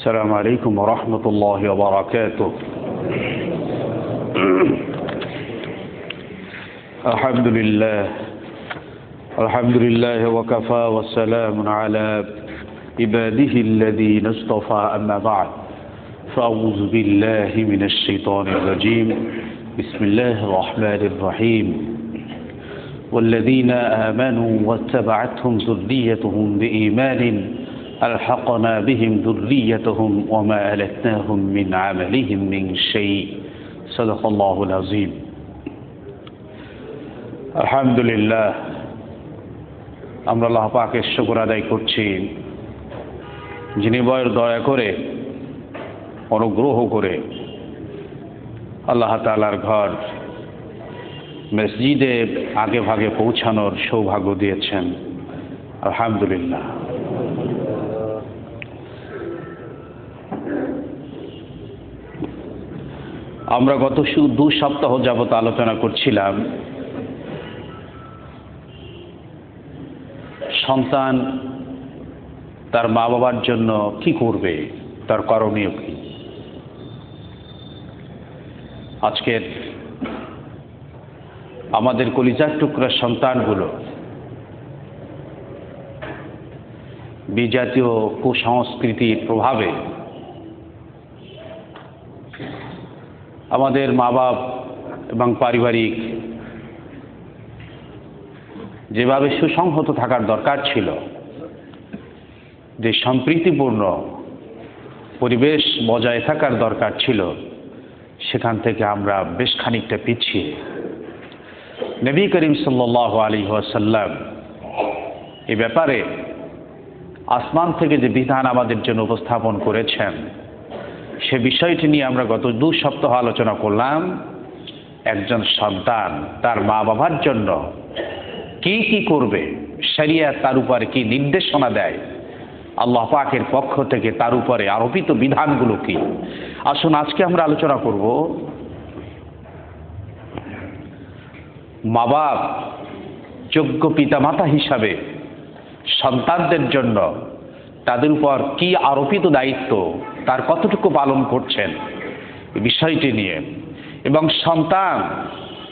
السلام عليكم ورحمة الله وبركاته. الحمد لله وكفى والسلام على عباده الذين اصطفى أما بعد فأعوذ بالله من الشيطان الرجيم بسم الله الرحمن الرحيم والذين آمنوا واتبعتهم ذريتهم بإيمان ألحقنا بهم ذريتهم وما ألتناهم من عملهم من شيء صدق الله العظيم. আলহামদুলিল্লাহ, আমরা আল্লাহ পাকের শুকর আদায় করছি, যিনি বড় দয়া করে অনুগ্রহ করে আল্লাহ তাআলার ঘর মসজিদে আগে ভাগে পৌঁছানোর সৌভাগ্য দিয়েছেন। আলহামদুলিল্লাহ। আমরা গত 2 সপ্তাহ যাবত আলোচনা করছিলাম সন্তান তার মা বাবার জন্য কি করবে, তার করণীয় কি। আজকের আমাদের কলিজার টুকরা সন্তানগুলো বিজাতীয় কুসংস্কৃতির প্রভাবে আমাদের মা বাপ এবং পারিবারিক যেভাবে সুসংহত থাকার দরকার ছিল, যে সম্প্রীতিপূর্ণ পরিবেশ বজায় থাকার দরকার ছিল, সেখান থেকে আমরা বেশ খানিকটা পিছিয়ে। নবী করিম সাল্লাল্লাহু আলাইহি ওয়াসাল্লাম এই ব্যাপারে আসমান থেকে যে বিধান আমাদের জন্য উপস্থাপন করেছেন, সে বিষয়টি নিয়ে আমরা গত 2 সপ্তাহ আলোচনা করলাম। একজন সন্তান তার মা বাবার জন্য কি কি করবে, শরিয়ত তার উপরে কি নির্দেশনা দেয়, আল্লাহ পাকের পক্ষ থেকে তার উপরে আরোপিত বিধানগুলো কি। আসুন আজকে আমরা আলোচনা করব মা বাপ যোগ্য পিতামাতা হিসাবে সন্তানদের জন্য তাদের উপর কি আরোপিত দায়িত্ব, তার কতটুকু পালন করছেন এই বিষয়টি নিয়ে, এবং সন্তান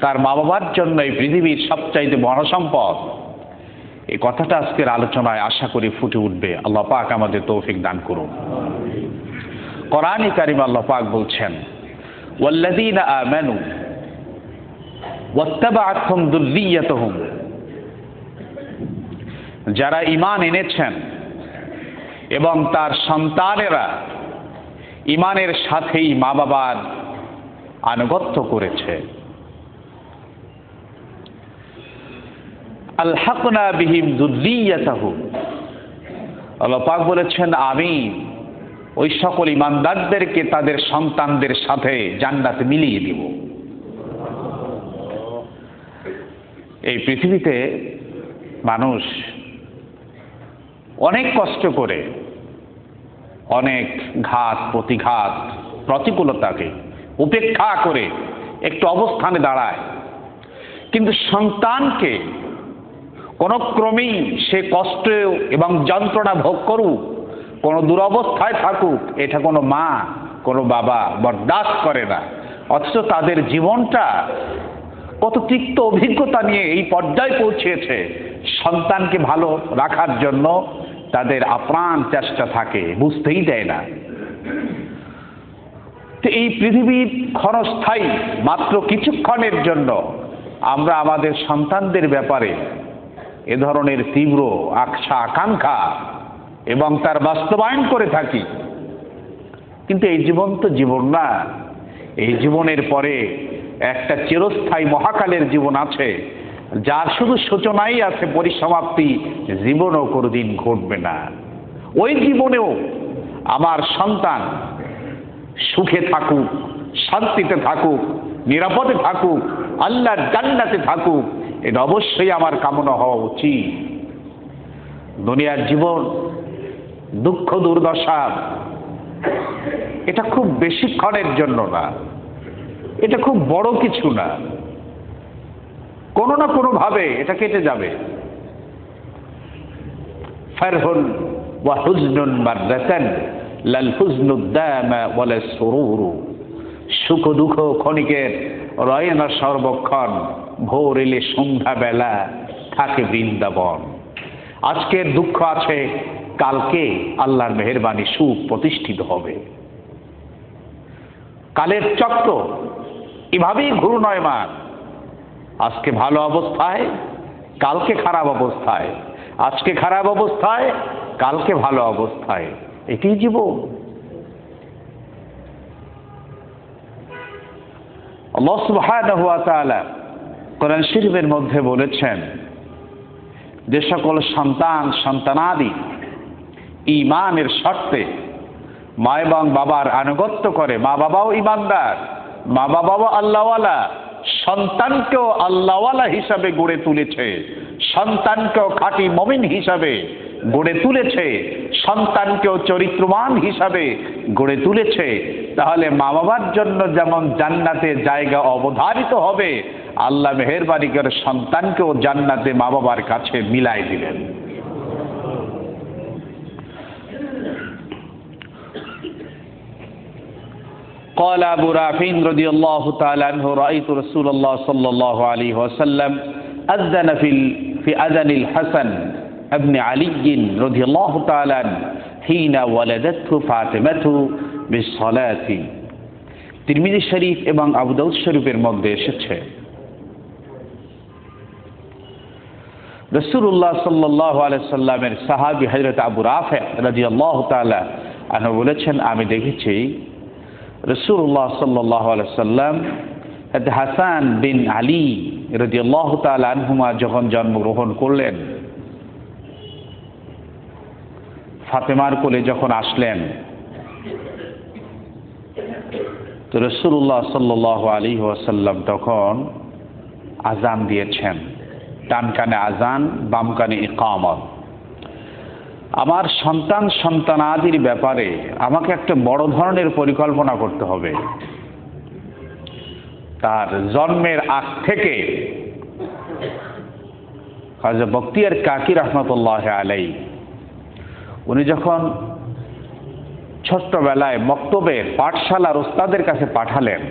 তার মা বাবার জন্য এই পৃথিবীর সবচাইতে বড় সম্পদ, এই কথাটা আজকের আলোচনায় আশা করি ফুটে উঠবে। আল্লাহ পাক আমাদের তৌফিক দান করুন। কোরআনে কারিম আল্লাহ পাক বলছেন, ওয়াল্লাযীনা আমানু ওয়াত্তাবাআতহুম যুররিয়াতুহুম, যারা ঈমান এনেছেন এবং তার সন্তানেরা ঈমানের সাথেই মা বাবার আনুগত্য করেছে, আলহাকনা বিহিম যুররিয়াতাহুম, আল্লাহ পাক বলেছেন আমি ওই সকল ঈমানদারদেরকে তাদের সন্তানদের সাথে জান্নাতে মিলিয়ে দিব। এই পৃথিবীতে মানুষ অনেক কষ্ট করে, অনেক ঘাত প্রতিঘাত প্রতিকূলতাকে উপেক্ষা করে একটু অবস্থানে দাঁড়ায়, কিন্তু সন্তানকে কোনো ক্রমেই সে কষ্ট এবং যন্ত্রণা ভোগ করুক, কোনো দুরবস্থায় থাকুক, এটা কোনো মা কোনো বাবা বরদাস্ত করে না। অথচ তাদের জীবনটা কত তিক্ত অভিজ্ঞতা নিয়ে এই পর্যায়ে পৌঁছেছে, সন্তানকে ভালো রাখার জন্য তাদের আপ্রাণ চেষ্টা থাকে, বুঝতেই দেয় না। তো এই পৃথিবীর ক্ষণস্থায়ী, মাত্র কিছুক্ষণের জন্য আমরা আমাদের সন্তানদের ব্যাপারে এ ধরনের তীব্র আশা আকাঙ্ক্ষা এবং তার বাস্তবায়ন করে থাকি, কিন্তু এই জীবন তো জীবন না। এই জীবনের পরে একটা চিরস্থায়ী মহাকালের জীবন আছে, যার শুধু সূচনাই আছে, পরিসমাপ্তি জীবনও কোনোদিন ঘটবে না। ওই জীবনেও আমার সন্তান সুখে থাকুক, শান্তিতে থাকুক, নিরাপদে থাকুক, আল্লাহর জান্নাতে থাকুক, এটা অবশ্যই আমার কামনা হওয়া উচিত। দুনিয়ার জীবন দুঃখ দুর্দশা এটা খুব বেশিক্ষণের জন্য না, এটা খুব বড় কিছু না, কোনো না কোনো ভাবে এটা কেটে যাবে। ফারহুন ওয়া হুজনুন মাররাতান লাল হুজনুদ্দামা ওয়ালা সুরুরু, সুখ দুঃখ ক্ষণিকের রয়ে না সর্বক্ষণ, ভোর এলে সন্ধ্যা বেলা থাকে বৃন্দাবন। আজকের দুঃখ আছে, কালকে আল্লাহর মেহেরবানি সুখ প্রতিষ্ঠিত হবে। কালের চক্র এভাবেই ঘূর্ণয়মান, আজকে ভালো অবস্থায় কালকে খারাপ অবস্থায়, আজকে খারাপ অবস্থায় কালকে ভালো অবস্থায়, এটাই জীবন। আল্লাহ সুবহানাহু ওয়া তাআলা কোরআন শরীফের মধ্যে বলেছেন, যে সকল সন্তানাদি ঈমানের শর্তে মা এবং বাবার আনুগত্য করে, মা বাবাও ঈমানদার, মা বাবাও আল্লাহওয়ালা, সন্তানকেও আল্লাহওয়ালা হিসাবে গড়ে তুলেছে, সন্তানকেও খাঁটি মুমিন হিসাবে গড়ে তুলেছে, সন্তানকেও চরিত্রবান হিসাবে গড়ে তুলেছে, তাহলে মা বাবার জন্য যেমন জান্নাতে জায়গা অবধারিত হবে, আল্লাহ মেহেরবানি করে সন্তানকেও জান্নাতে মা বাবার কাছে মিলাই দিলেন। قال أبو رافع رضي الله تعالى عنه رأيت رسول الله صلى الله عليه وسلم أذن في أذن الحسن ابن علي رضي الله تعالى عنه حين ولدته فاطمة بالصلاة। তিরমিজি শরীফ এবং আবু দাউদ শরীফের মধ্যে এসেছে, রাসূলুল্লাহ সাল্লাল্লাহু আলাইহি সাল্লামের সাহাবী হযরত আবু রাফি রাদিয়াল্লাহু তাআলা আনহু বলেছেন, আমি দেখেছি রাসূলুল্লাহ সাল্লাল্লাহু আলাইহি সাল্লাম হাসান বিন আলী রাদিয়াল্লাহু তাআলা আনহুমা যখন জন্মগ্রহণ করলেন, ফাতেমার কোলে যখন আসলেন, তো রাসূলুল্লাহ সাল্লাল্লাহু আলাইহি ওয়াসাল্লাম তখন আযান দিয়েছেন, ডান কানে আযান, বাম কানে ইকামত। আমার সন্তানাদির ব্যাপারে আমাকে একটা বড় ধরনের পরিকল্পনা করতে হবে। তার জন্মের আগ থেকে খাজা বখতিয়ার কাকি রহমতুল্লাহ আলাই উনি যখন ছোট্টবেলায় মক্তবের পাঠশালার ওস্তাদের কাছে পাঠালেন,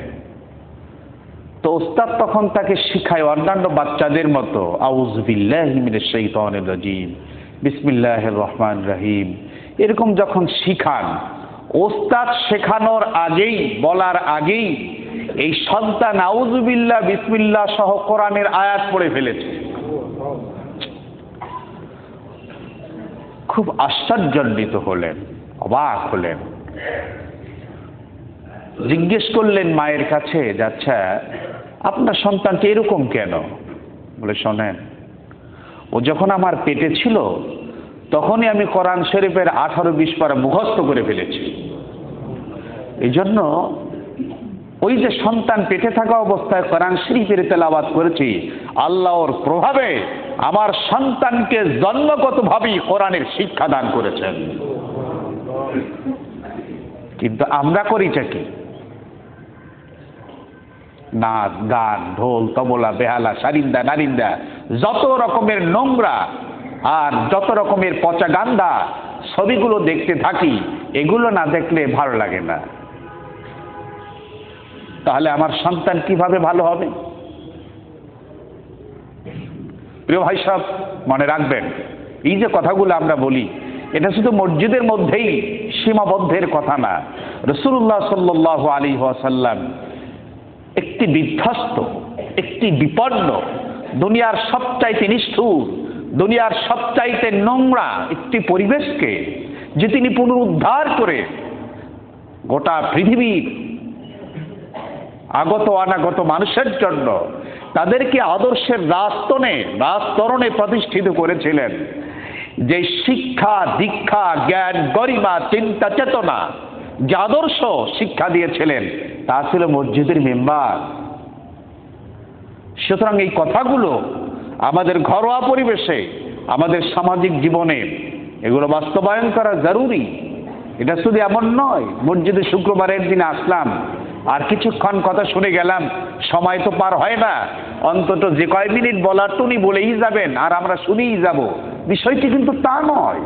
তো ওস্তাদ তখন তাকে শিখায় অন্যান্য বাচ্চাদের মতো আউযু বিল্লাহি মিনাশ শাইতানির রাজিম, বিসমিল্লাহির রহমানির রহিম, এরকম যখন শিখান, ওস্তাদ শেখানোর আগেই, বলার আগেই এই সন্তান আউযু বিল্লাহ বিসমিল্লাহ সহ কোরআনের আয়াত পড়ে ফেলেছে। খুব আশ্চর্যান্বিত হলেন, অবাক হলেন, জিজ্ঞেস করলেন মায়ের কাছে, আচ্ছা আপনার সন্তানটি এরকম কেন? বলে, শোনেন, ও যখন আমার পেটে ছিল তখনই আমি কোরআন শরীফের 18-20 পারা মুখস্থ করে ফেলেছি। এই জন্য ওই যে সন্তান পেটে থাকা অবস্থায় কোরআন শরীফের তেলাওয়াত করেছি, আল্লাহর প্রভাবে আমার সন্তানকে জন্মগতভাবেই কোরআনের শিক্ষা দান করেছেন। কিন্তু আমরা করিটা কি? নাচ, গান, ঢোল, তবলা, বেহালা, সারিন্দা, নারিন্দা, যত রকমের নোংরা আর যত রকমের পচা গান্দা ছবিগুলো দেখতে থাকি, এগুলো না দেখলে ভালো লাগে না। তাহলে আমার সন্তান কিভাবে ভালো হবে? প্রিয় ভাই সাহেব, মনে রাখবেন, এই যে কথাগুলো আমরা বলি, এটা শুধু মসজিদের মধ্যেই সীমাবদ্ধের কথা না। রাসূলুল্লাহ সাল্লাল্লাহু আলাইহি ওয়াসাল্লাম একটি বিধ্বস্ত, একটি বিপন্ন, দুনিয়ার সবচাইতে নিষ্ঠুর, দুনিয়ার সবচাইতে নোংরা একটি পরিবেশকে যে তিনি পুনরুদ্ধার করে গোটা পৃথিবীর আগত অনাগত মানুষের জন্য তাদেরকে আদর্শের রাজতরণে প্রতিষ্ঠিত করেছিলেন, যে শিক্ষা, দীক্ষা, জ্ঞান, গরিমা, চিন্তা, চেতনা, যে আদর্শ শিক্ষা দিয়েছিলেন, তা ছিল মসজিদের মেম্বার। সুতরাং এই কথাগুলো আমাদের ঘরোয়া পরিবেশে, আমাদের সামাজিক জীবনে এগুলো বাস্তবায়ন করা জরুরি। এটা শুধু এমন নয়, মসজিদে শুক্রবারের দিনে আসলাম আর কিছুক্ষণ কথা শুনে গেলাম, সময় তো পার হয় না, অন্তত যে কয় মিনিট বলার তো উনি বলেই যাবেন আর আমরা শুনেই যাব, বিষয়টি কিন্তু তা নয়।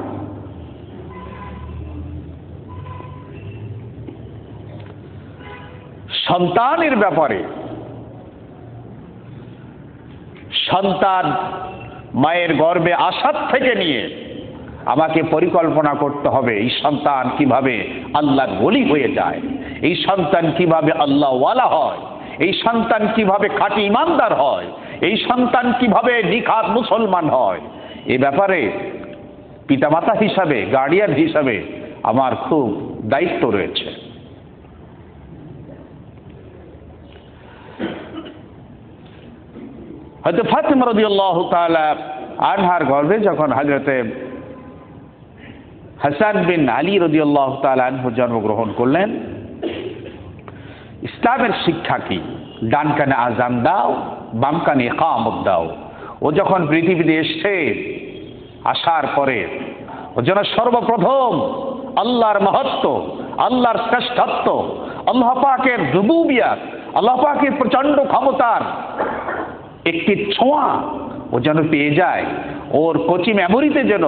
সন্তানের ব্যাপারে সন্তান মায়ের গর্ভে আসার থেকে নিয়ে আমাকে পরিকল্পনা করতে হবে এই সন্তান কিভাবে আল্লাহর ওলি হয়ে যায়, এই সন্তান কিভাবে আল্লাহওয়ালা হয়, এই সন্তান কিভাবে খাঁটি ইমানদার হয়, এই সন্তান কিভাবে নিখাত মুসলমান হয়। এই ব্যাপারে পিতামাতা হিসাবে, গার্ডিয়ান হিসাবে আমার খুব দায়িত্ব রয়েছে। হয়তো ফাতিমা রাদিয়াল্লাহু তাআলা আনহার গর্ভে যখন হযরতে হাসান বিন আলী রাদিয়াল্লাহু তাআলা আনহু জন্মগ্রহণ করলেন, ইসলামের শিক্ষা কি? ডান কানে আযান দাও, বাম কানে ইকামত দাও। ও যখন পৃথিবীতে এসছে, আসার পরে ও যেন সর্বপ্রথম আল্লাহর মহত্ব, আল্লাহর শ্রেষ্ঠত্ব, আল্লাহ পাকের রুবুবিয়ত, আল্লাহ পাকের প্রচন্ড ক্ষমতার একটি ছোঁয়া ও যেন পেয়ে যায়। ওর কচি মেমোরিতে যেন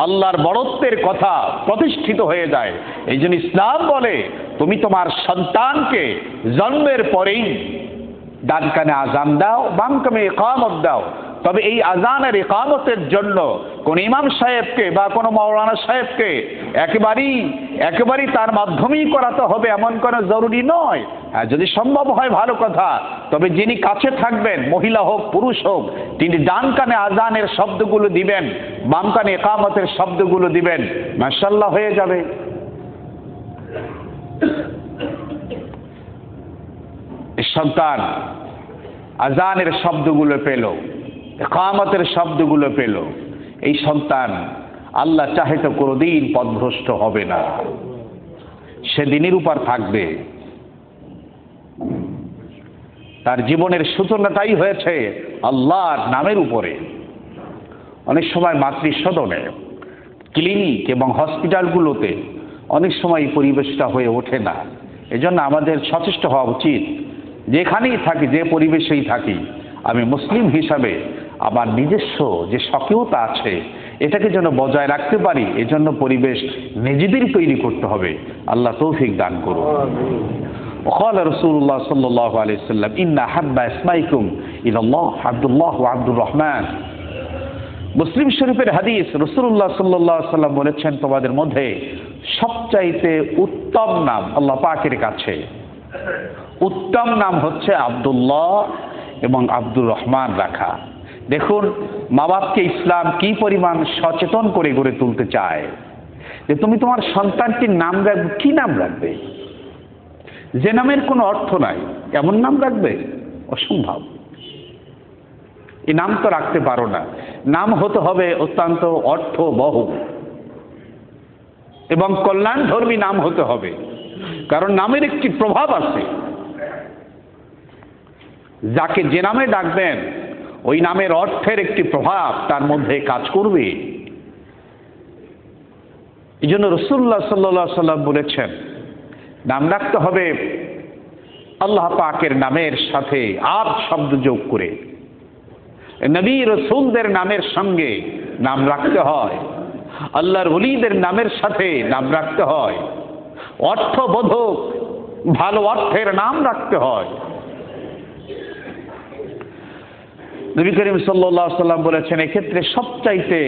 আল্লাহর বড়ত্বের কথা প্রতিষ্ঠিত হয়ে যায়। এই জন্য ইসলাম বলে, তুমি তোমার সন্তানকে জন্মের পরেই ডান কানে আযান দাও, বাম কানে ইকামত দাও। তবে এই আযানের ইকামতের জন্য কোন ইমাম সাহেবকে বা কোনো মাওলানা সাহেবকে একেবারেই তার মাধ্যমেই করাতে হবে এমন কোনো জরুরি নয়। হ্যাঁ, যদি সম্ভব হয় ভালো কথা। তবে যিনি কাছে থাকবেন, মহিলা হোক পুরুষ হোক, তিনি ডান কানে আযানের শব্দগুলো দিবেন, বাম কানে ইকামতের শব্দগুলো দিবেন, মাশাআল্লাহ হয়ে যাবে। সন্তান আযানের শব্দগুলো পেল, ইকামতের শব্দগুলো পেল, এই সন্তান আল্লাহ চাহে তো কোনোদিন পথভ্রষ্ট হবে না, সে দিনের উপর থাকবে। তার জীবনের সূচনাটাই হয়েছে আল্লাহর নামের উপরে। অনেক সময় মাতৃসদনে, ক্লিনিক এবং হসপিটালগুলোতে অনেক সময় এই পরিবেশটা হয়ে ওঠে না। এজন্য আমাদের সচেষ্ট হওয়া উচিত, যেখানেই থাকি, যে পরিবেশেই থাকি, আমি মুসলিম হিসাবে আমার নিজস্ব যে স্বকীয়তা আছে এটাকে যেন বজায় রাখতে পারি। এজন্য পরিবেশ নিজেদের তৈরি করতে হবে। আল্লাহ তৌফিক দান করুন। وقال رسول الله صلى الله عليه وسلم إن أحب أسمائكم إلى الله عبد الله وعبد الرحمن। মুসলিম শরীফের হাদিস, রাসূলুল্লাহ সাল্লাল্লাহু আলাইহি ওয়াসাল্লাম বলেছেন, তোমাদের মধ্যে সবচাইতে উত্তম নাম আল্লাহ পাকের কাছে, উত্তম নাম হচ্ছে আব্দুল্লাহ এবং আব্দুর রহমান রাখা। দেখুন, মা বাপকে ইসলাম কি পরিমাণ সচেতন করে গড়ে তুলতে চায় যে তুমি তোমার সন্তানটির নাম রাখবে, কি নাম রাখবে? যে নামের কোনো অর্থ নাই এমন নাম রাখবে? অসম্ভব। এই নাম তো রাখতে পারো না। নাম হতে হবে অত্যন্ত অর্থবহ এবং কল্যাণধর্মী নাম হতে হবে, কারণ নামের একটি প্রভাব আছে। যাকে যে নামে ডাকবেন ওই নামের অর্থের একটি প্রভাব তার মধ্যে কাজ করবে। এই জন্য রাসূলুল্লাহ সাল্লাল্লাহু আলাইহি ওয়াসাল্লাম বলেছেন, নাম রাখতে হবে আল্লাহ পাকের নামের সাথে আব শব্দ যোগ করে। নবী রাসূলদের নামের সঙ্গে নাম রাখতে হয়, আল্লাহর ওলিদের নামের সাথে নাম রাখতে হয়, অর্থবোধক ভালো অর্থের নাম রাখতে হয়। নবী করিম সাল্লাল্লাহু আলাইহি ওয়াসাল্লাম বলেছেন, এক্ষেত্রে সবচাইতে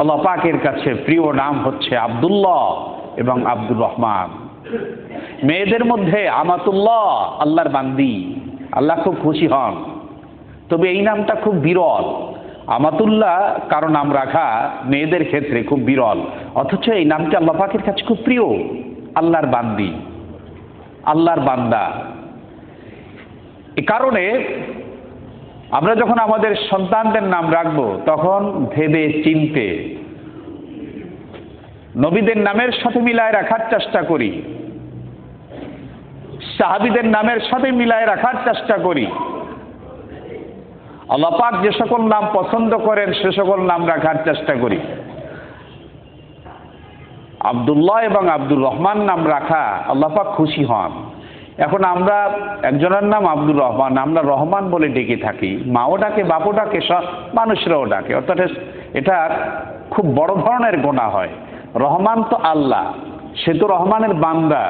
আল্লাহ পাকের কাছে প্রিয় নাম হচ্ছে আব্দুল্লাহ এবং আব্দুর রহমান। মেয়েদের মধ্যে আমাতুল্লাহ, আল্লাহর বান্দি, আল্লাহ খুব খুশি হন। তবে এই নামটা খুব বিরল। আমাতুল্লাহ কারো নাম রাখা মেয়েদের ক্ষেত্রে খুব বিরল, অথচ এই নামটি আল্লাহ পাকের কাছে খুব প্রিয়। আল্লাহর বান্দি, আল্লাহর বান্দা। এ কারণে আমরা যখন আমাদের সন্তানদের নাম রাখবো তখন ভেবে চিনতে নবীদের নামের সাথে মিলায় রাখার চেষ্টা করি, সাহাবীদের নামের সাথে মিলায় রাখার চেষ্টা করি। আল্লাহ পাক যে সকল নাম পছন্দ করেন সে সকল নাম রাখার চেষ্টা করি। আব্দুল্লাহ এবং আব্দুর রহমান নাম রাখা আল্লাহ পাক খুশি হন। এখন আমরা একজনের নাম আব্দুর রহমান, আমরা রহমান বলে ডেকে থাকি, মাও ডাকে, বাপও ডাকে, সব মানুষরাও ডাকে। অর্থাৎ এটা খুব বড় ধরনের গুনাহ হয়। রহমান তো আল্লাহ, সে তো রহমানের বান্দা।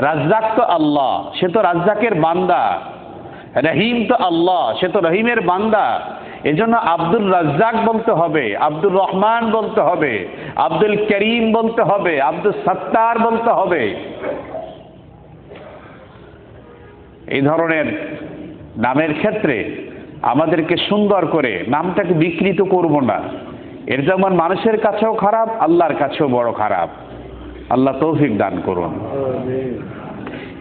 রাজ্জাক তো আল্লাহ, সে তো রাজ্জাকের বান্দা। রহিম তো আল্লাহ, সে তো রহিমের বান্দা। এজন্য আব্দুল রাজ্জাক বলতে হবে, আব্দুর রহমান বলতে হবে, আব্দুল করিম বলতে হবে, আব্দুল সত্তার বলতে হবে। এই ধরনের নামের ক্ষেত্রে আমাদেরকে সুন্দর করে নামটাকে বিকৃত করব না। এর যেমন মানুষের কাছেও খারাপ, আল্লাহর কাছেও বড় খারাপ। আল্লাহ তৌফিক দান করুন।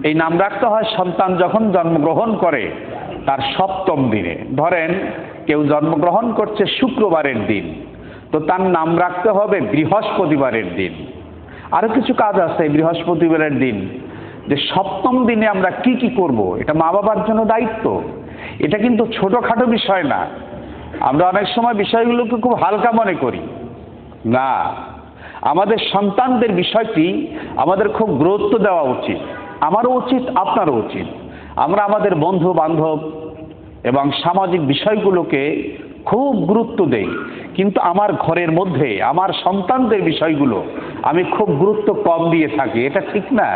এই নাম রাখতে হয় সন্তান যখন জন্মগ্রহণ করে তার ৭ম দিনে। ধরেন কেউ জন্মগ্রহণ করছে শুক্রবারের দিন, তো তার নাম রাখতে হবে বৃহস্পতিবারের দিন। আরো কিছু কাজ আছে বৃহস্পতিবারের দিন, যে ৭ম দিনে আমরা কি কি করব, এটা মা বাবার জন্য দায়িত্ব। এটা কিন্তু ছোটখাটো বিষয় না। আমরা অনেক সময় বিষয়গুলোকে খুব হালকা মনে করি। না, আমাদের সন্তানদের বিষয়টি আমাদের খুব গুরুত্ব দেওয়া উচিত। আমারও উচিত, আপনারও উচিত। আমরা আমাদের বন্ধু বান্ধব এবং সামাজিক বিষয়গুলোকে খুব গুরুত্ব দেই, কিন্তু আমার ঘরের মধ্যে আমার সন্তানদের বিষয়গুলো আমি খুব গুরুত্ব কম দিয়ে থাকি। এটা ঠিক না।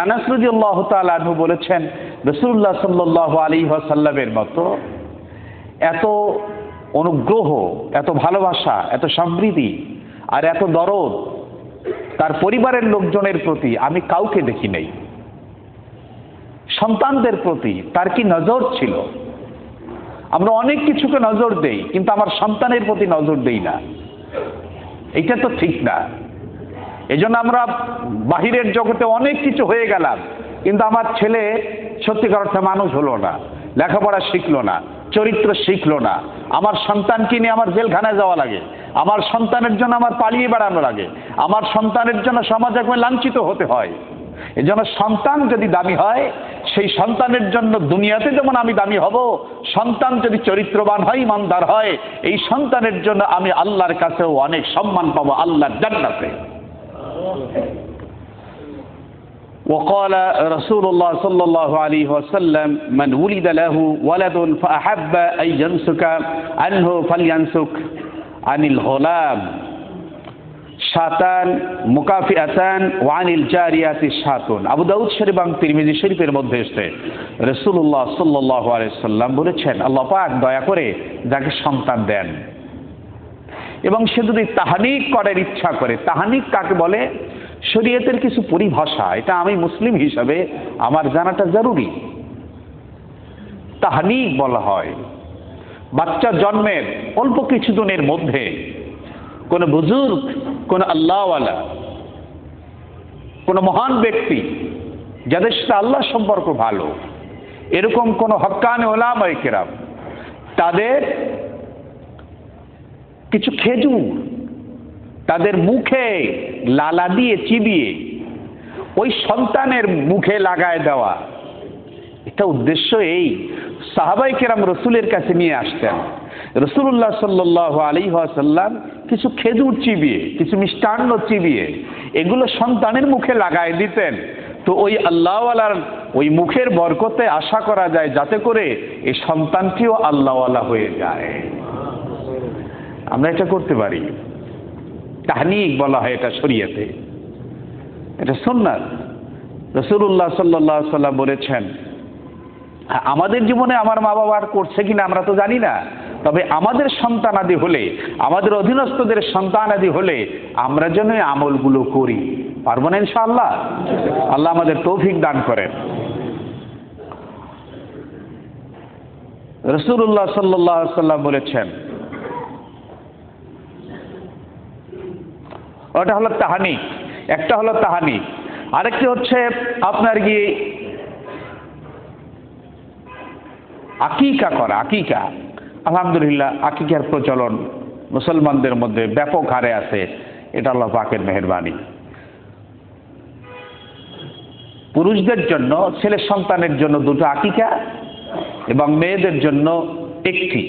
আনাস রাদিয়াল্লাহু তাআলা আনহু বলেছেন, রাসূলুল্লাহ সাল্লাল্লাহু আলাইহি ওয়াসাল্লামের মতো এত অনুগ্রহ, এত ভালোবাসা, এত সমৃদ্ধি আর এত দরদ তার পরিবারের লোকজনের প্রতি আমি কাউকে দেখি নাই। সন্তানদের প্রতি তার কি নজর ছিল! আমরা অনেক কিছুকে নজর দেই, কিন্তু আমার সন্তানের প্রতি নজর দেই না। এটা তো ঠিক না। এজন্য আমরা বাহিরের জগতে অনেক কিছু হয়ে গেলাম, কিন্তু আমার ছেলে সত্যিকার অর্থে মানুষ হলো না, লেখাপড়া শিখলো না, চরিত্র শিখলো না। আমার সন্তানকে নিয়ে আমার জেলখানায় যাওয়া লাগে, আমার সন্তানের জন্য আমার পালিয়ে বেড়ানো লাগে, আমার সন্তানের জন্য সমাজে লাঞ্ছিত হতে হয়। এজন্য সন্তান যদি দামি হয়, সেই সন্তানের জন্য দুনিয়াতে যেমন আমি দামি হব, সন্তান যদি চরিত্রবান হয়, ইমানদার হয়, এই সন্তানের জন্য আমি আল্লাহর কাছেও অনেক সম্মান পাবো, আল্লাহর জান্নাতে। وقال رسول الله صلى الله عليه وسلم من ولد له ولد فأحب أن ينسك عنه فلينسك عن الغلام শাতান মুকাফিআতান ওয়ানিল জারিয়াতি শাতুন। আবু দাউদ শরীফ এবং তিরমিজি শরীফের মধ্যে এসেছে, রাসূলুল্লাহ সাল্লাল্লাহু আলাইহি সাল্লাম বলেছেন, আল্লাহ পাক দয়া করে যাকে সন্তান দেন এবং সে যদি তাহনিক করার ইচ্ছা করে। তাহনিক কাকে বলে? শরীয়তের কিছু পরিভাষা, এটা আমি মুসলিম হিসাবে আমার জানাটা জরুরি। তাহনিক বলা হয় বাচ্চা জন্মের অল্প কিছু দিনের মধ্যে কোন বুজুর্গ, কোন আল্লাহওয়ালা, কোন মহান ব্যক্তি যাদের সাথে আল্লাহ সম্পর্ক ভালো, এরকম কোন হক্কানে ওলামায়ে কেরাম তাদের কিছু খেজুর তাদের মুখে লালা দিয়ে চিবিয়ে ওই সন্তানের মুখে লাগায় দেওয়া। এটা উদ্দেশ্য এই, সাহাবায়ে কেরাম রসুলের কাছে নিয়ে আসতেন, রাসূলুল্লাহ সাল্লাল্লাহু আলাইহি ওয়াসাল্লাম কিছু খেজুর চিবিয়ে, কিছু মিষ্টান্ন চিবিয়ে এগুলো সন্তানের মুখে লাগায় দিতেন। তো ওই আল্লাহওয়ালার ওই মুখের বরকতে আশা করা যায় যাতে করে এই সন্তানটিও আল্লাহওয়ালা হয়ে যায়। আমরা এটা করতে পারি। তাহনিক বলা হয় এটা শরীয়তে, এটা সুন্নাত। রাসূলুল্লাহ সাল্লাল্লাহু আলাইহি ওয়াসাল্লাম বলেছেন, আমাদের জীবনে আমার মা বাবা করছে কিনা আমরা তো জানি না, তবে আমাদের সন্তানাদি হলে, আমাদের অধীনস্থদের সন্তানাদি হলে আমরা যেন এই আমলগুলো করি। পারবো না ইনশাআল্লাহ? আল্লাহ আমাদের তৌফিক দান করেন। রাসূলুল্লাহ সাল্লাল্লাহু আলাইহি ওয়াসাল্লাম বলেছেন, ওটা হলো তাহানিক, একটা হলো তাহানিক, আরেকটি হচ্ছে আপনার গিয়ে আকিকা করা। আকিকা, আলহামদুলিল্লাহ আকিকার প্রচলন মুসলমানদের মধ্যে ব্যাপক হারে আছে, এটা আল্লাহ পাকের মেহেরবানি। পুরুষদের জন্য, ছেলে সন্তানের জন্য 2টো আকিকা এবং মেয়েদের জন্য 1টি।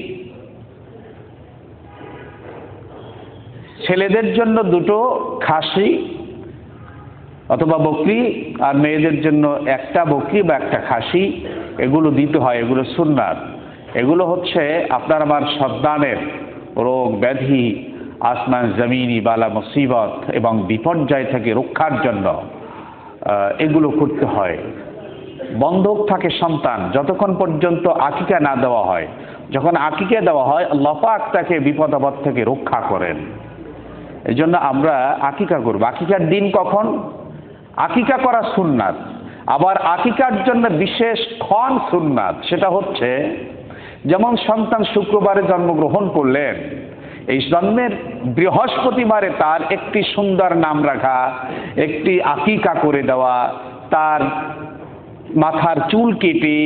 ছেলেদের জন্য 2টো খাসি অথবা বকরি, আর মেয়েদের জন্য 1টা বকরি বা 1টা খাসি। এগুলো দিতে হয়, এগুলো সুন্নাত। এগুলো হচ্ছে আপনার আমার সন্তানের রোগ ব্যাধি, আসমান জমিনি বালা মুসিবত এবং বিপর্যয় থেকে রক্ষার জন্য। এগুলো করতে হয়। বন্ধক থাকে সন্তান যতক্ষণ পর্যন্ত আকিকা না দেওয়া হয়। যখন আকিকা দেওয়া হয় আল্লাহ পাক তাকে বিপদ আপদ থেকে রক্ষা করেন। এই জন্য আমরা আকিকা করব। আকিকার দিন কখন? আকিকা করা সুন্নাত, আবার আকিকার জন্য বিশেষ ক্ষণ সুন্নাত। সেটা হচ্ছে যেমন সন্তান শুক্রবারে জন্মগ্রহণ করলেন, এই জন্মের বৃহস্পতিবারে তার একটি সুন্দর নাম রাখা, একটি আকিকা করে দেওয়া, তার মাথার চুল কেটে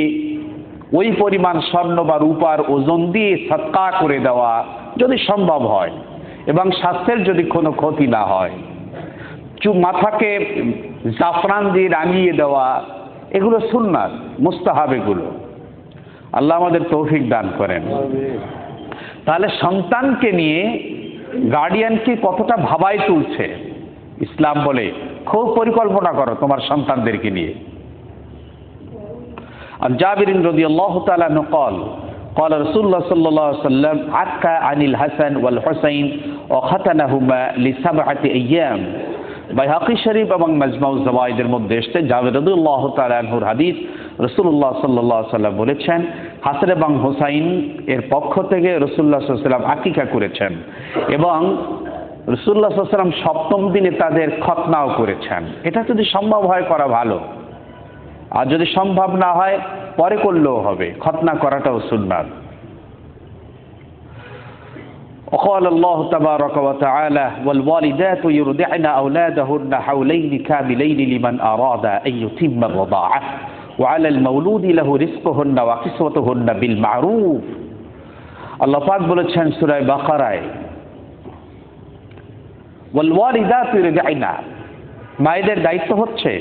ওই পরিমাণ স্বর্ণ বা রূপার ওজন দিয়ে সৎকা করে দেওয়া যদি সম্ভব হয় এবং স্বাস্থ্যের যদি কোনো ক্ষতি না হয়, মাথাকে জাফরান দিয়ে রাঙিয়ে দেওয়া, এগুলো সুন্নাত মুস্তাহাব। এগুলো আল্লাহ আমাদের তৌফিক দান করেন। তাহলে সন্তানকে নিয়ে গার্ডিয়ানকে কতটা ভাবায় তুলছে ইসলাম বলে খুব পরিকল্পনা করো তোমার সন্তানদেরকে নিয়ে। আর জাবির রাদিয়াল্লাহু তাআলা قال قال رسول الله صلى الله عليه وسلم عكا عن الحسن والحسين وختنهما لسبعة أيام। বাইহাকি শরীফ এবং মাজমাউজ জাওয়াইদের মধ্যে এসেছে জাবির রাদিয়াল্লাহু তাআলা আনহুর হাদিস, রাসূলুল্লাহ সাল্লাল্লাহু আলাইহি ওয়াসাল্লাম বলেছেন হাসান এবং হুসাইন এর পক্ষ থেকে রাসূলুল্লাহ সাল্লাল্লাহু আলাইহি ওয়াসাল্লাম আকিকা করেছেন এবং রাসূলুল্লাহ সাল্লাল্লাহু আলাইহি ওয়াসাল্লাম সপ্তম দিনে তাদের খতনাও করেছেন। এটা যদি সম্ভব হয় করা ভালো, আর যদি সম্ভব না হয় পরে করলেও হবে, খতনা করাটাও সুন্নাত। وقال الله تبارك وتعالى والوالدات يرضعن أولادهن حولين كاملين لمن أراد أن يتم الرضاعة وعلى المولود له رزقهن وكسوتهن بالمعروف। আল্লাহ পাক বলেছেন সূরা বাকারায় والوالدات يرضعن, মায়েদের দায়িত্ব হচ্ছে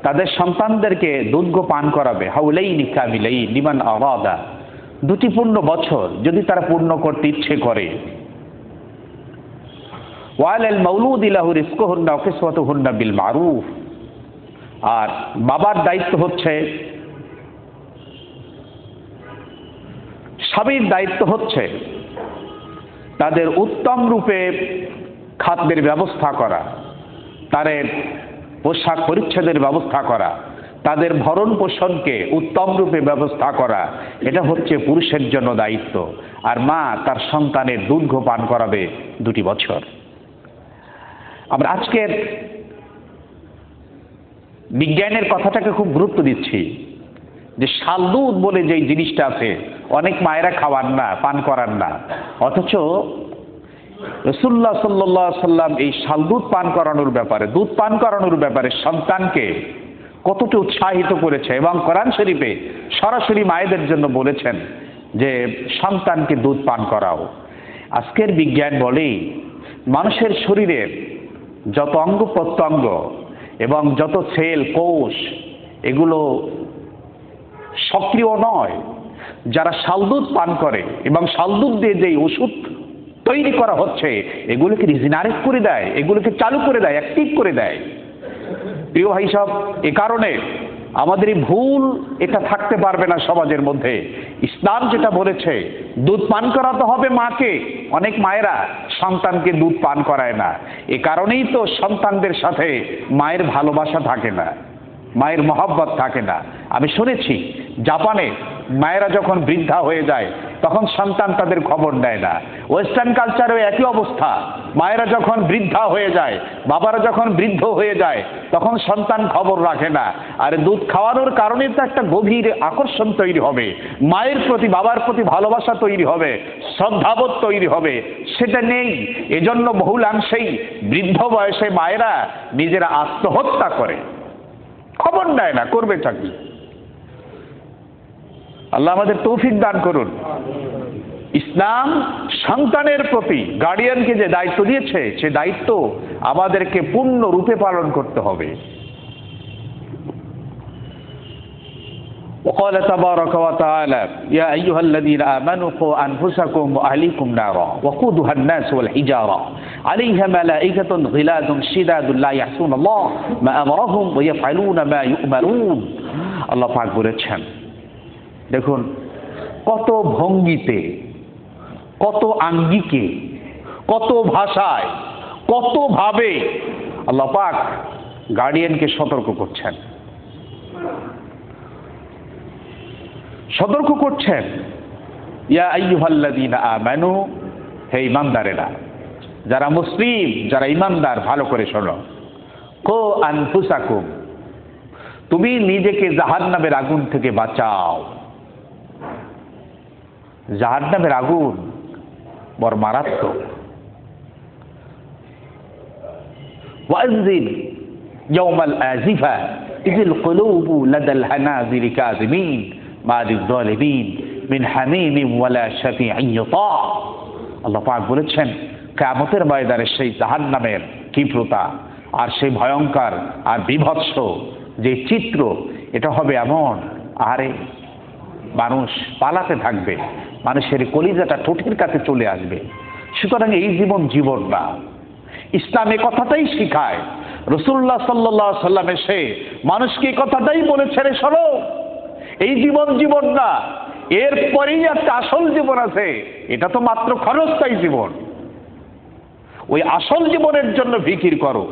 তাদের সন্তানদেরকে দুধ পান করাবে, হাউলাইনি কামিলাইন লিমান আরাদা, দুটি পূর্ণ বছর যদি তারা পূর্ণ করতে ইচ্ছে করে। ওয়ালাল মাউলুদি লাহু রিজকুহুন্না ওয়া কিসওয়াতুহুন্না বিল মারুফ, আর বাবার দায়িত্ব হচ্ছে, স্বামীর দায়িত্ব হচ্ছে তাদের উত্তম রূপে খাদ্যের ব্যবস্থা করা, তাদের পোশাক পরিচ্ছদের ব্যবস্থা করা, তাদের ভরণ পোষণকে উত্তম রূপে ব্যবস্থা করা, এটা হচ্ছে পুরুষের জন্য দায়িত্ব। আর মা তার সন্তানের দুধ পান করাবে 2 বছর। আমরা আজকের বিজ্ঞানের কথাটাকে খুব গুরুত্ব দিচ্ছি যে শাল দুধ বলে যে জিনিসটা আছে অনেক মায়েরা খাওয়ান না, পান করান না, অথচ রাসূলুল্লাহ সাল্লাল্লাহু আলাইহি ওয়াসাল্লাম এই শাল দুধ পান করানোর ব্যাপারে, দুধ পান করানোর ব্যাপারে সন্তানকে কতটা উৎসাহিত করেছে এবং কোরআন শরীফে সরাসরি মায়েদের জন্য বলেছেন যে সন্তানকে দুধ পান করাও। আজকের বিজ্ঞান বলে মানুষের শরীরের যত অঙ্গ প্রত্যঙ্গ এবং যত সেল কোষ এগুলো সক্রিয় নয়। যারা শাল দুধ পান করে এবং শাল দুধ দিয়ে যে ওষুধ তৈরি করা হচ্ছে এগুলোকে রিজেনারেট করে দেয়, এগুলোকে চালু করে দেয়, অ্যাক্টিভ করে দেয়। প্রিয় ভাই সব, এ কারণে আমাদের এই ভুল এটা থাকতে পারবে না সমাজের মধ্যে। ইসলাম যেটা বলেছে দুধ পান করাতে হবে মাকে, অনেক মায়েরা সন্তানকে দুধ পান করায় না। এ কারণেই তো সন্তানদের সাথে মায়ের ভালোবাসা থাকে না, মায়ের মহব্বত থাকে না। আমি শুনেছি জাপানে মায়েরা যখন বৃদ্ধা হয়ে যায় তখন সন্তান তাদের খবর নেয় না। ওয়েস্টার্ন কালচারেও একই অবস্থা, মায়েরা যখন বৃদ্ধা হয়ে যায়, বাবারা যখন বৃদ্ধ হয়ে যায় তখন সন্তান খবর রাখে না। আর দুধ খাওয়ানোর কারণে তো একটা গভীর আকর্ষণ তৈরি হবে, মায়ের প্রতি বাবার প্রতি ভালোবাসা তৈরি হবে, শ্রদ্ধাবোধ তৈরি হবে, সেটা নেই। এজন্য বহুলাংশেই বৃদ্ধ বয়সে মায়েরা নিজেরা আত্মহত্যা করে, খবর নেয় না, করবে চাকরি। আল্লাহ আমাদের তৌফিক দান করুন। ইসলাম সন্তানের প্রতি গার্ডিয়ানকে যে দায়িত্ব দিয়েছে সে দায়িত্ব আমাদেরকে পূর্ণ রূপে পালন করতে হবে। وقال تبارك وتعالى يا أيها الذين آمنوا قوا أنفسكم وأهليكم نارا وقودها الناس والحجارة عليها ملائكة غلاظ شداد لا يعصون الله ما أمرهم ويفعلون ما يؤمرون। আল্লাহ পাক বলেছেন, দেখুন কত ভঙ্গিতে, কত আঙ্গিকে, কত ভাষায়, কত ভাবে আল্লাহ পাক গার্ডিয়ানকে সতর্ক করছেন, সতর্ক করছেন, ইয়া আইয়ুহাল্লাযীনা আমানু, হে ঈমানদারেরা, যারা মুসলিম, যারা ঈমানদার, ভালো করে শোনো। কো আনফুসাকুম, তুমি নিজেকে জাহান্নামের আগুন থেকে বাঁচাও। জাহান্নামের আগুন বড় মারাত্মক। ওয়ানজিল ইয়াওমাল আজিফা ইযিল কুলুবু লাদাল হানাজিরি কাযিমিন মা লিয-যালিমিন মিন হামিমিন ওয়ালা শাফিইন ইউতা। আল্লাহ পাক বলেছেন, কিয়ামতের ময়দানে সেই জাহান্নামের তীব্রতা আর সেই ভয়ঙ্কর আর বিভৎস যে চিত্র, এটা হবে এমন, আরে মানুষ পালাতে থাকবে, মানুষের কলিজাটা ঠোঁটের কাছে চলে আসবে। সুতরাং এই জীবন জীবন না। ইসলাম এ কথাটাই শিখায়। রাসূলুল্লাহ সাল্লাল্লাহু আলাইহি সাল্লাম এসে মানুষকে এই কথাটাই বলেছেন, রে শোনো, এই জীবন জীবন না, এরপরেই একটা আসল জীবন আছে, এটা তো মাত্র ক্ষণস্থায়ী জীবন। ওই আসল জীবনের জন্য ফিকির করো।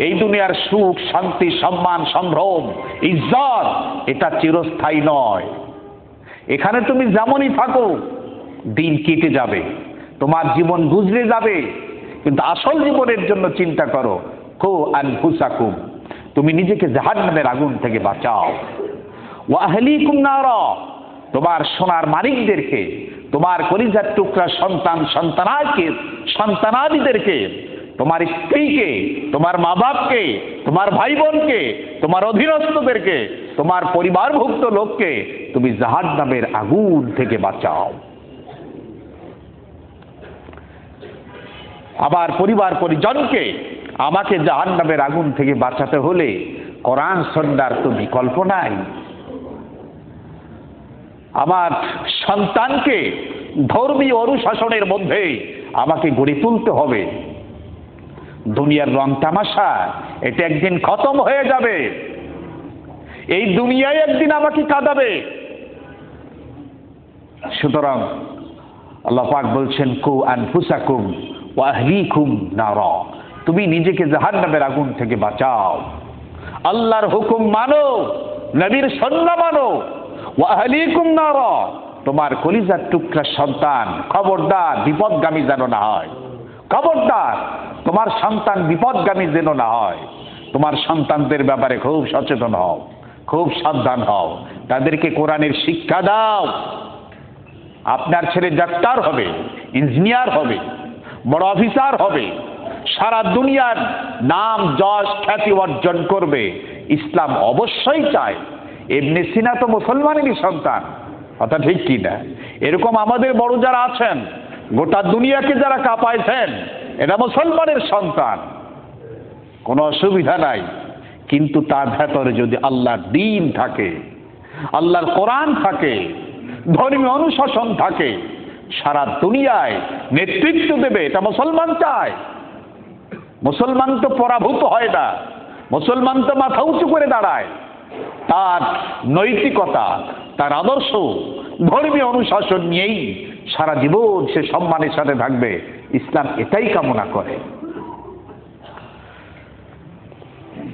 এই দুনিয়ার সুখ, শান্তি, সম্মান, সম্ভ্রম, ইজ্জত, এটা চিরস্থায়ী নয়। এখানে তুমি যেমনই থাকো, দিন কেটে যাবে, তোমার জীবন গুজরে যাবে, কিন্তু আসল জীবনের জন্য চিন্তা করো। কো আনফুসাকুম, তুমি নিজেকে জাহান্নামের আগুন থেকে বাঁচাও। ওয়া আহলিকুম নারা, তোমার সোনার মালিকদেরকে, তোমার কলিজার টুকরা সন্তান সন্তানাদিদেরকে, তোমার স্ত্রীকে, তোমার মা বাপকে, তোমার ভাই বোনকে, তোমার অধীনস্থদেরকে, তোমার পরিবারভুক্ত লোককে তুমি জাহান্নামের আগুন থেকে বাঁচাও। আবার পরিবার পরিজনকে আমাকে জাহান্নামের আগুন থেকে বাঁচাতে হলে কোরআন সুন্নাহর তো বিকল্প নাই। আমার সন্তানকে ধর্মীয় অনুশাসনের মধ্যে আমাকে গড়ে তুলতে হবে। দুনিয়ার রং তামাশা এটা একদিন খতম হয়ে যাবে, এই দুনিয়ায় একদিন আমাকে কাঁদাবে। সুতরাং আল্লাহ পাক বলছেন, কু আনফুসাকুম ওয়া আহলিকুম নারা, তুমি নিজেকে জাহান্নামের আগুন থেকে বাঁচাও। আল্লাহর হুকুম মানো, নবীর সুন্নাহ মানো। ওয়া আহলিকুম নারা, তোমার কলিজার টুকরা সন্তান খবরদার বিপদগামী যেন না হয়। খবরদার তোমার সন্তান বিপদগামী যেন না হয়। তোমার সন্তানদের ব্যাপারে খুব সচেতন হও, খুব সাবধান হও, তাদেরকে কোরআনের শিক্ষা দাও। আপনার ছেলে ডাক্তার হবে, ইঞ্জিনিয়ার হবে, বড় অফিসার হবে, সারা দুনিয়ার নাম যশ খ্যাতি অর্জন করবে, ইসলাম অবশ্যই চায়। ইবনে সিনা তো মুসলমানেরই সন্তান, কথা ঠিক কি না? এরকম আমাদের বড় যারা আছেন, গোটা দুনিয়াকে যারা কাঁপাইছেন, এরা মুসলমানের সন্তান, কোনো অসুবিধা নাই। কিন্তু তার ভেতরে যদি আল্লাহর দ্বীন থাকে, আল্লাহর কোরআন থাকে, ধর্মীয় অনুশাসন থাকে, সারা দুনিয়ায় নেতৃত্ব দেবে, এটা মুসলমান চায়। মুসলমান তো পরাভূত হয় না, মুসলমান তো মাথা উঁচু করে দাঁড়ায়। তার নৈতিকতা, তার আদর্শ, ধর্মীয় অনুশাসন নিয়েই সারা জীবন সে সম্মানের সাথে থাকবে। ইসলাম এটাই কামনা করে।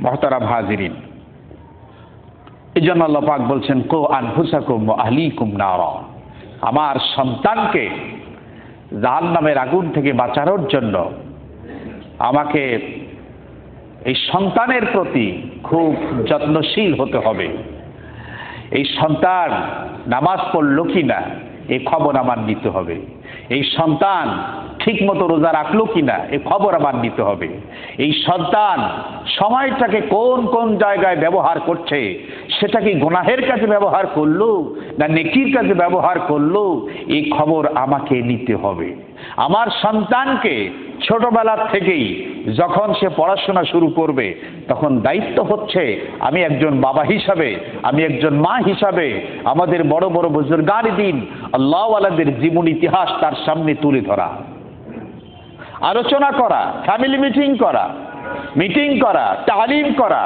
মুহতারাম হাজিরিন, এই জন্য আল্লাহ পাক বলছেন, কো আনফুসাকুম ওয়া আহলিকুম নারা, আমার সন্তানকে জাহান্নামের আগুন থেকে বাঁচানোর জন্য আমাকে এই সন্তানের প্রতি খুব যত্নশীল হতে হবে। এই সন্তান নামাজ পড়লো কিনা এই খবর আমার নিতে হবে। এই সন্তান ঠিক মতো রোজা রাখলো কিনা এই খবর আমার নিতে হবে। এই সন্তান সময়টাকে কোন কোন জায়গায় ব্যবহার করছে, সেটা কি গুনাহের কাজে ব্যবহার করলো না নেকির কাজে ব্যবহার করলো, এই খবর আমাকে নিতে হবে। আমার সন্তানকে ছোটবেলার থেকেই যখন সে পড়াশোনা শুরু করবে, তখন দায়িত্ব হচ্ছে আমি একজন বাবা হিসাবে, আমি একজন মা হিসাবে আমাদের বড় বড় বুজুর্গানে দিন আল্লাহওয়ালাদের জীবন ইতিহাস তার সামনে তুলে ধরা, আলোচনা করা, ফ্যামিলি মিটিং করা, তালিম করা,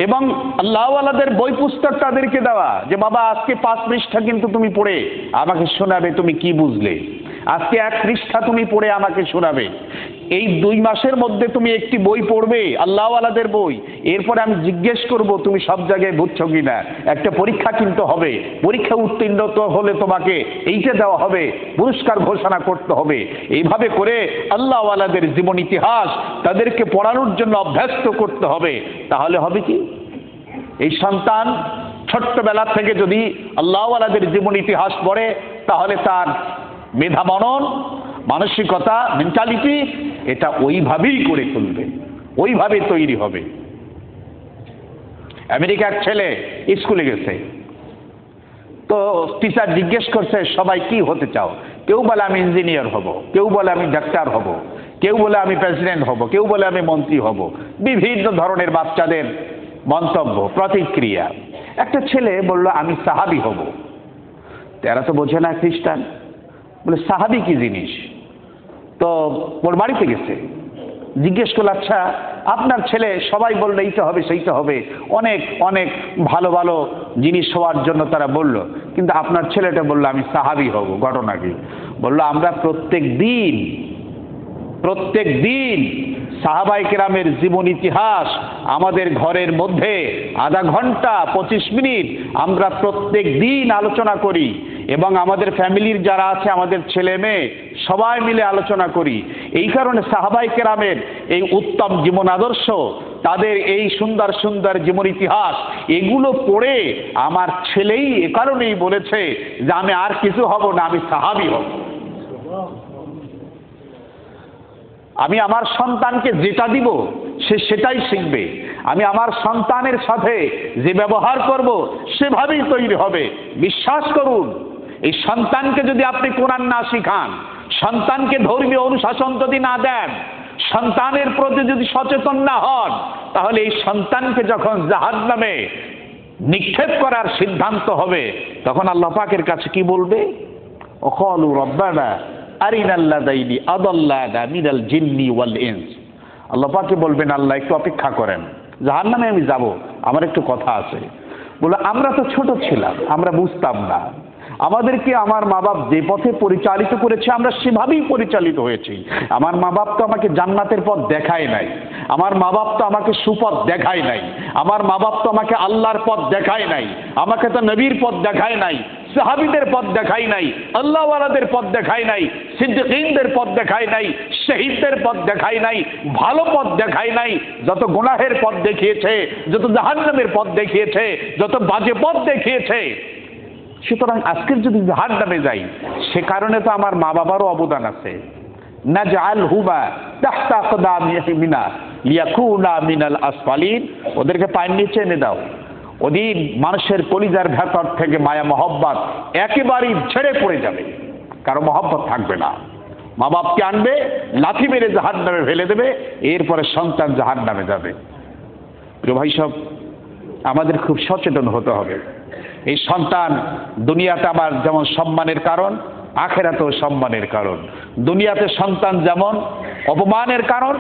এবং আল্লাহওয়ালাদের বই পুস্তক তাদেরকে দেওয়া যে বাবা আজকে 5 পৃষ্ঠা কিন্তু তুমি পড়ে আমাকে শোনাবে তুমি কি বুঝলে, আজকে 1 পৃষ্ঠা তুমি পড়ে আমাকে শোনাবে। এই 2 মাসের মধ্যে তুমি একটি বই পড়বে, আল্লাহওয়ালাদের বই, এরপরে আমি জিজ্ঞেস করব তুমি সব জায়গায় বুঝছো কিনা। একটা পরীক্ষা কিন্তু হবে, পরীক্ষা উত্তীর্ণ তো হলে তোমাকে এইটা দেওয়া হবে, পুরস্কার ঘোষণা করতে হবে। এইভাবে করে আল্লাহওয়ালাদের জীবন ইতিহাস তাদেরকে পড়ানোর জন্য অভ্যস্ত করতে হবে। তাহলে হবে কি, এই সন্তান ছোট্টবেলা থেকে যদি আল্লাহওয়ালাদের জীবন ইতিহাস পড়ে, তাহলে তার মেধা মনন, মানসিকতা, মেন্টালিটি এটা ওইভাবেই করে তুলবে, ওইভাবে তৈরি হবে। আমেরিকার ছেলে স্কুলে গেছে, তো টিচার জিজ্ঞেস করছে সবাই কি হতে চাও? কেউ বলে আমি ইঞ্জিনিয়ার হব, কেউ বলে আমি ডাক্তার হব, কেউ বলে আমি প্রেসিডেন্ট হব, কেউ বলে আমি মন্ত্রী হব। বিভিন্ন ধরনের বাচ্চাদের মন্তব্য, প্রতিক্রিয়া। একটা ছেলে বলল আমি সাহাবী হব। এরা তো বোঝে না খ্রিস্টান, বলে সাহাবী কি জিনিস? তো ওর বাড়িতে গেছে, জিজ্ঞেস করল আচ্ছা আপনার ছেলে সবাই বললো এইটা হবে সেইটা হবে, অনেক অনেক ভালো ভালো জিনিস হওয়ার জন্য তারা বলল, কিন্তু আপনার ছেলেটা বললো আমি সাহাবী হব। ঘটনা কি? বললো আমরা প্রত্যেক দিন সাহাবায়ে কেরামের জীবন ইতিহাস আমাদের ঘরের মধ্যে আধা ঘন্টা 25 মিনিট আমরা প্রত্যেক দিন আলোচনা করি, এবং আমাদের ফ্যামিলির যারা আছে, আমাদের ছেলে মেয়ে সবাই মিলে আলোচনা করি। এই কারণে সাহাবায়ে কেরামের এই উত্তম জীবন আদর্শ, তাদের এই সুন্দর সুন্দর জীবন ইতিহাস, এগুলো পড়ে আমার ছেলেই এ কারণেই বলেছে যে আমি আর কিছু হব না, আমি সাহাবী হব। আমি আমার সন্তানকে যেটা দিব সে সেটাই শিখবে, আমি আমার সন্তানের সাথে যে ব্যবহার করব সেভাবেই তৈরি হবে। বিশ্বাস করুন, এই সন্তানকে যদি আপনি কোরআন না শিখান, সন্তানকে ধর্মীয় অনুশাসন যদি না দেন, সন্তানের প্রতি যদি সচেতন না হন, তাহলে এই সন্তানকে যখন জাহান্নামে নিক্ষেপ করার সিদ্ধান্ত হবে, তখন আল্লাহ পাকের কাছে কি বলবে? ওয়াকালু রব্বানা আরিনাল্লাযাইনি আদাল্লানা মিনাল জিন্নি ওয়াল ইনস। আল্লাহ পাকে বলবেন আল্লাহ একটু অপেক্ষা করেন, জাহান্নামে আমি যাব, আমার একটু কথা আছে। বলে আমরা তো ছোট ছিলাম, আমরা বুঝতাম না, আমাদেরকে আমার মা বাপ যে পথে পরিচালিত করেছে আমরা সেভাবেই পরিচালিত হয়েছি। আমার মা বাপ তো আমাকে জান্নাতের পথ দেখায় নাই, আমার মা বাপ তো আমাকে সুপথ দেখায় নাই, আমার মা বাপ তো আমাকে আল্লাহর পথ দেখায় নাই, আমাকে তো নবীর পথ দেখায় নাই, সাহাবীদের পথ দেখায় নাই, আল্লাহওয়ালাদের পথ দেখায় নাই, সিদ্দিকীনদের পথ দেখায় নাই, শহীদদের পথ দেখায় নাই, ভালো পথ দেখায় নাই। যত গুনাহের পথ দেখিয়েছে, যত জাহান্নামের পথ দেখিয়েছে, যত বাজে পথ দেখিয়েছে। সুতরাং আজকের যদি জাহান্নামে যাই, সে কারণে তো আমার মা বাবারও অবদান আছে। নাজআলহুমা তাহতা আকদামিহিনা লিয়াকুনা মিনাল আসফালিন। ওদেরকে পায়ের নিচে এনে দাও, ওদিন মানুষের কলিজার ভেতর থেকে মায়া মহব্বত একেবারেই ঝেড়ে পড়ে যাবে, কারো মহব্বত থাকবে না। মা বাপকে আনবে, লাথি মেরে জাহান্নামে ফেলে দেবে, এরপরে সন্তান জাহান্নামে যাবে। প্রিয় ভাই সব, আমাদের খুব সচেতন হতে হবে। এই সন্তান দুনিয়াতে আমার যেমন সম্মানের কারণ, আখেরাতেও সম্মানের কারণ। দুনিয়াতে সন্তান যেমন অপমানের কারণ,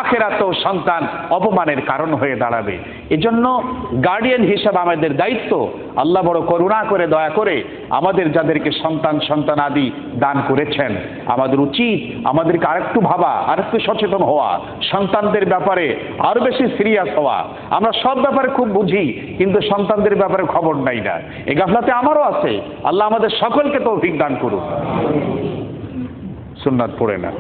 আখেরাতেও সন্তান অপমানের কারণ হয়ে দাঁড়াবে। এজন্য গার্ডিয়ান হিসাবে আমাদের দায়িত্ব, আল্লাহ বড় করুণা করে দয়া করে আমাদের যাদেরকে সন্তান আদি দান করেছেন, আমাদের উচিত আমাদেরকে আরেকটু ভাবা, আরেকটু সচেতন হওয়া, সন্তানদের ব্যাপারে আরো বেশি সিরিয়াস হওয়া। আমরা সব ব্যাপারে খুব বুঝি, কিন্তু সন্তানদের ব্যাপারে খবর নাই না। এই গাফলাতে আমারও আছে। আল্লাহ আমাদের সকলকে তৌফিক দান করুন। সুন্নাত পড়ে না।